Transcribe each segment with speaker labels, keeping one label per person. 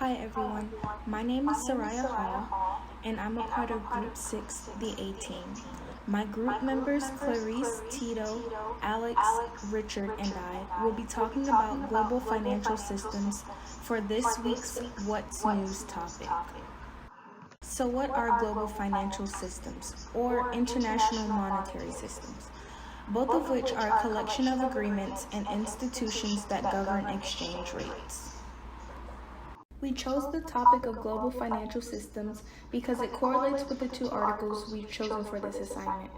Speaker 1: Hi everyone, my name is Soraya Hall, and I'm a part of Group 6, the A Team. My group members Clarice, Tito, Alex, Richard, and I will be talking about global financial systems for this week's What's News topic. So, what are global financial systems, or international monetary systems? Both of which are a collection of agreements and institutions that govern exchange rates. We chose the topic of global financial systems because it correlates with the two articles we've chosen for this assignment.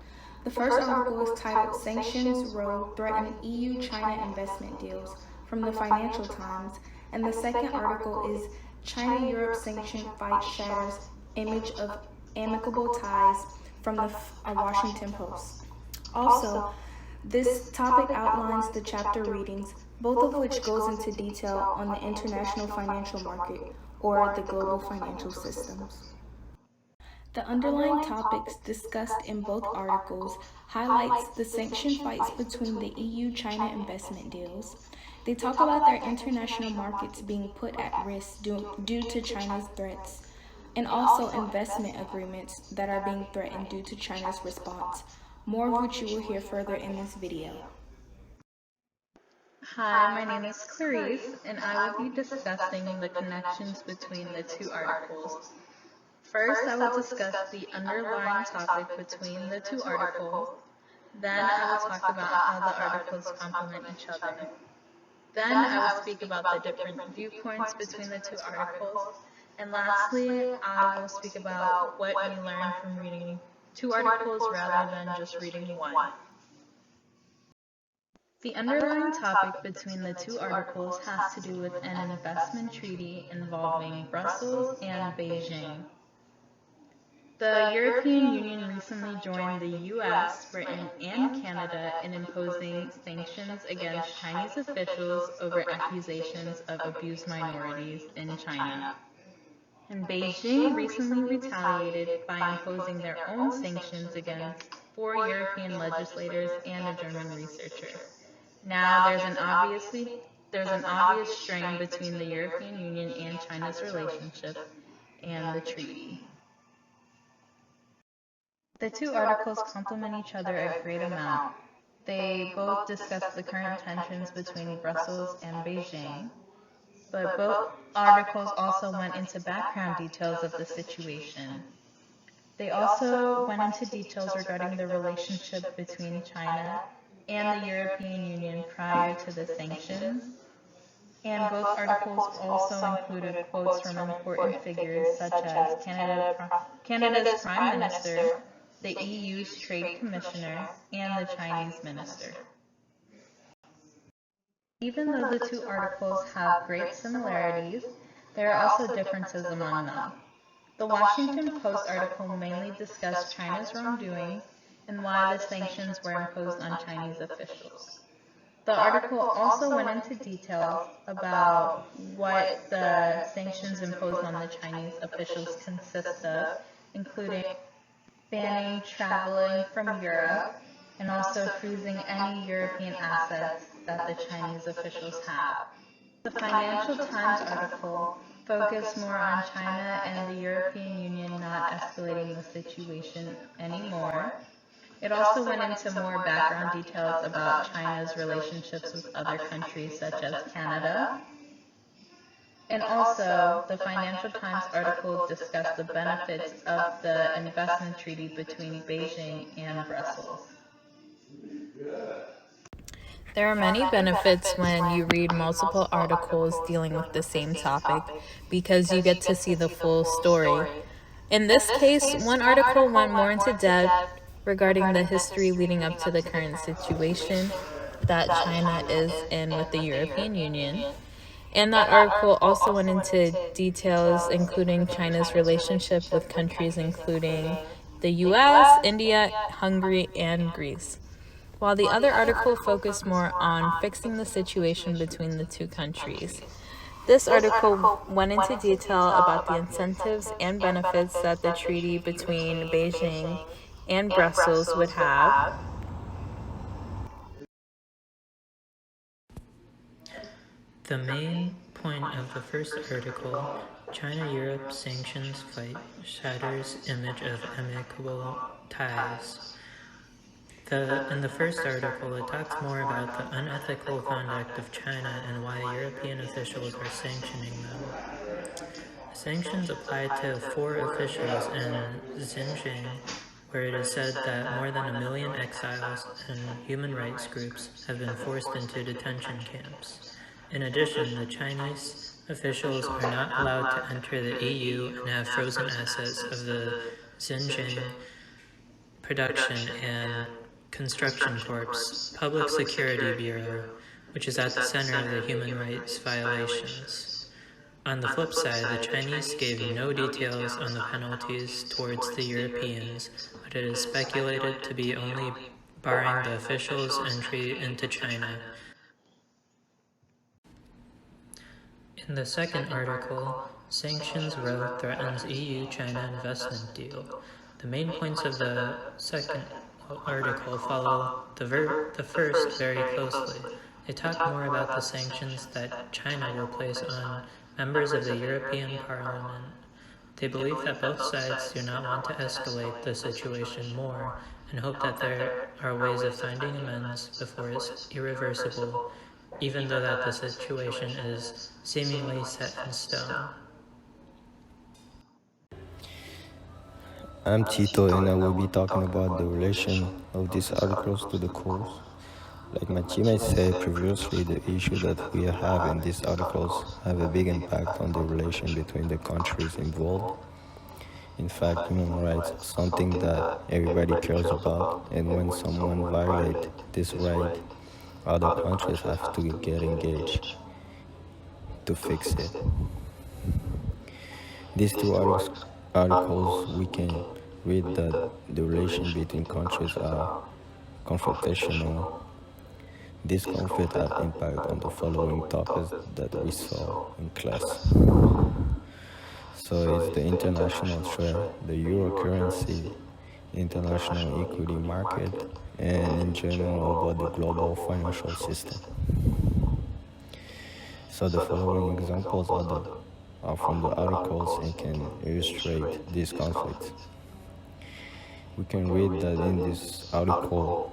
Speaker 1: The first article is titled Sanctions Row Threaten EU-China Investment Deals from the Financial Times, and the second article is China-Europe Sanction Fight Shatters Image of Amicable Ties from the Washington Post. Also, this topic outlines the chapter readings, both of which goes into detail on the international financial market, or the global financial systems. The underlying topics discussed in both articles highlights the sanction fights between the EU-China investment deals. They talk about their international markets being put at risk due to China's threats, and also investment agreements that are being threatened due to China's response, more of which you will hear further in this video.
Speaker 2: Hi, my name is Clarice, and I will be discussing the connections between the two articles. First, I will discuss the underlying topic between the two articles. Then I will talk about how the articles complement each other. Then I will speak about the different viewpoints between the two articles. And lastly, I will speak about what we learned from reading two articles rather than just reading one. The underlying topic between the two articles has to do with an investment treaty involving Brussels and Beijing. The European Union recently joined the US, Britain, and Canada in imposing sanctions against Chinese officials over accusations of abused minorities in China. And Beijing recently retaliated by imposing their own sanctions against 4 European legislators and a German researcher. Now, there's an obvious strain between the European Union and China's relationship and the treaty. The two articles complement each other a great amount. They both discuss the current tensions between Brussels and Beijing, but both articles also went into background details of the situation. They also went into details regarding the relationship between China and the European Union prior to the sanctions, and both articles also included quotes from important figures such as Canada's Prime Minister, the EU's Trade Commissioner, and the Chinese Minister. Even though the two articles have great similarities, there are also differences among them. The Washington Post article mainly discussed China's wrongdoing and why the sanctions were imposed on Chinese officials. The article also went into detail about what the sanctions imposed on the Chinese officials consist of, including banning traveling from Europe and also freezing any European assets that the Chinese officials have. The Financial Times article focused more on China and the European Union not escalating the situation anymore. It also went into more background details about China's relationships with other countries such as Canada. And also, the Financial Times article discussed the benefits of the investment treaty between Beijing and Brussels.
Speaker 3: There are many benefits when you read multiple articles dealing with the same topic because you get to see the full story. In this case, one article went more into depth regarding the history leading up to the current situation that China is in with the European Union. And that article also went into details including China's relationship with countries including the US, India, Hungary, and Greece, while the other article focused more on fixing the situation between the two countries. This article went into detail about the incentives and benefits that the treaty between Beijing and Brussels would have.
Speaker 4: The main point of the first article, China-Europe sanctions fight shatters image of amicable ties. In the first article, it talks more about the unethical conduct of China and why European officials are sanctioning them. Sanctions apply to 4 officials in Xinjiang, where it is said that more than 1 million exiles and human rights groups have been forced into detention camps. In addition, the Chinese officials are not allowed to enter the EU and have frozen assets of the Xinjiang Production and Construction Corps Public Security Bureau, which is at the center of the human rights violations. On the flip side, the Chinese gave no details on the penalties towards the Europeans, but it is speculated to be only barring the officials' entry into China. In the second article, Sanctions Row threatens EU-China investment deal. The main points of the second article follow the first very closely. They talk more about the sanctions that China will place on members of the European Parliament. They believe that both sides do not want to escalate the situation more and hope that there are ways of finding amends before it's irreversible, even though that the situation is seemingly set in stone.
Speaker 5: I'm Tito, and I will be talking about the relation of these articles to the course. Like my teammate said previously, the issue that we have in these articles have a big impact on the relation between the countries involved. In fact, human rights are something that everybody cares about, and when someone violates this right, other countries have to get engaged to fix it. These 2 articles, we can read that the relation between countries are confrontational. This conflict has impact on the following topics that we saw in class. So it's the international trade, the euro currency, international equity market, and in general about the global financial system. So the following examples are from the articles and can illustrate these conflicts. We can read that in this article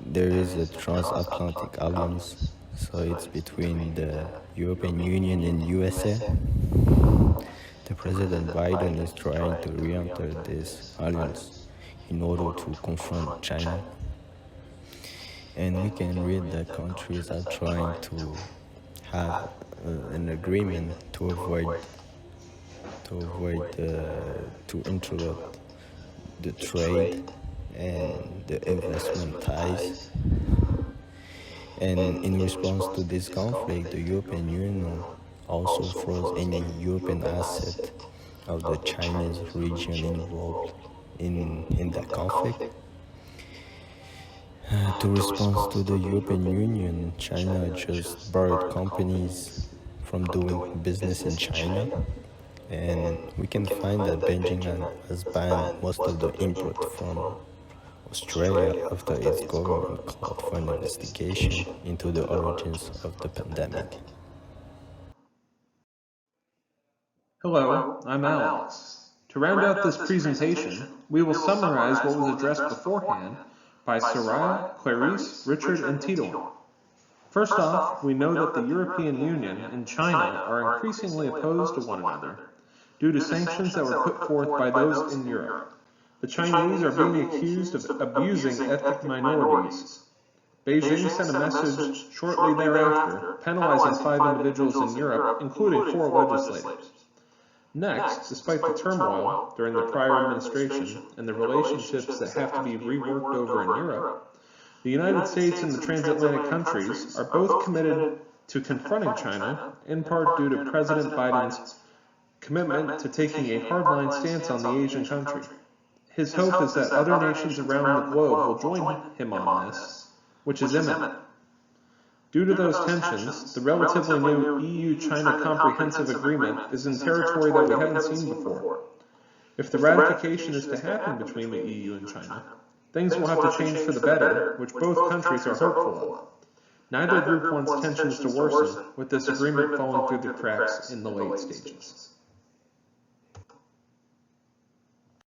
Speaker 5: there is a transatlantic alliance, so it's between the European Union and USA. The President Biden is trying to re-enter this alliance in order to confront China. And we can read that countries are trying to have an agreement to interrupt the trade and the investment ties. And in response to this conflict, the European Union also froze any European asset of the Chinese region involved in that conflict. To respond to the European Union, China just barred companies from doing business in China, and we can find that Beijing has banned most of the import from Australia after its government called for an investigation into the origins of the pandemic.
Speaker 6: Hello, I'm Alex. To round out this presentation, we will summarize what was addressed beforehand by Soraya, Clarice, Richard, and Tito. First off, we know that the European Union and China are increasingly opposed to one another due to sanctions that were put forth by those in Europe. The Chinese are being accused of abusing ethnic minorities. Beijing sent a message shortly thereafter penalizing 5 individuals in Europe, including 4 legislators. Next, despite the turmoil during the prior administration and the relationships that have to be reworked over in Europe, the United States and the transatlantic countries are both committed to confronting China, in part due to President Biden's commitment to taking a hardline stance on the Asian country. His hope is that other nations around the globe will join him on this, which is imminent. Due to those tensions, the relatively new EU-China Comprehensive Agreement is in territory that we haven't seen before. If the ratification is to happen between the EU and China, things will have to change for the better, which both countries are hopeful of. Neither group wants tensions to worsen, with this agreement falling through the cracks in the late stages.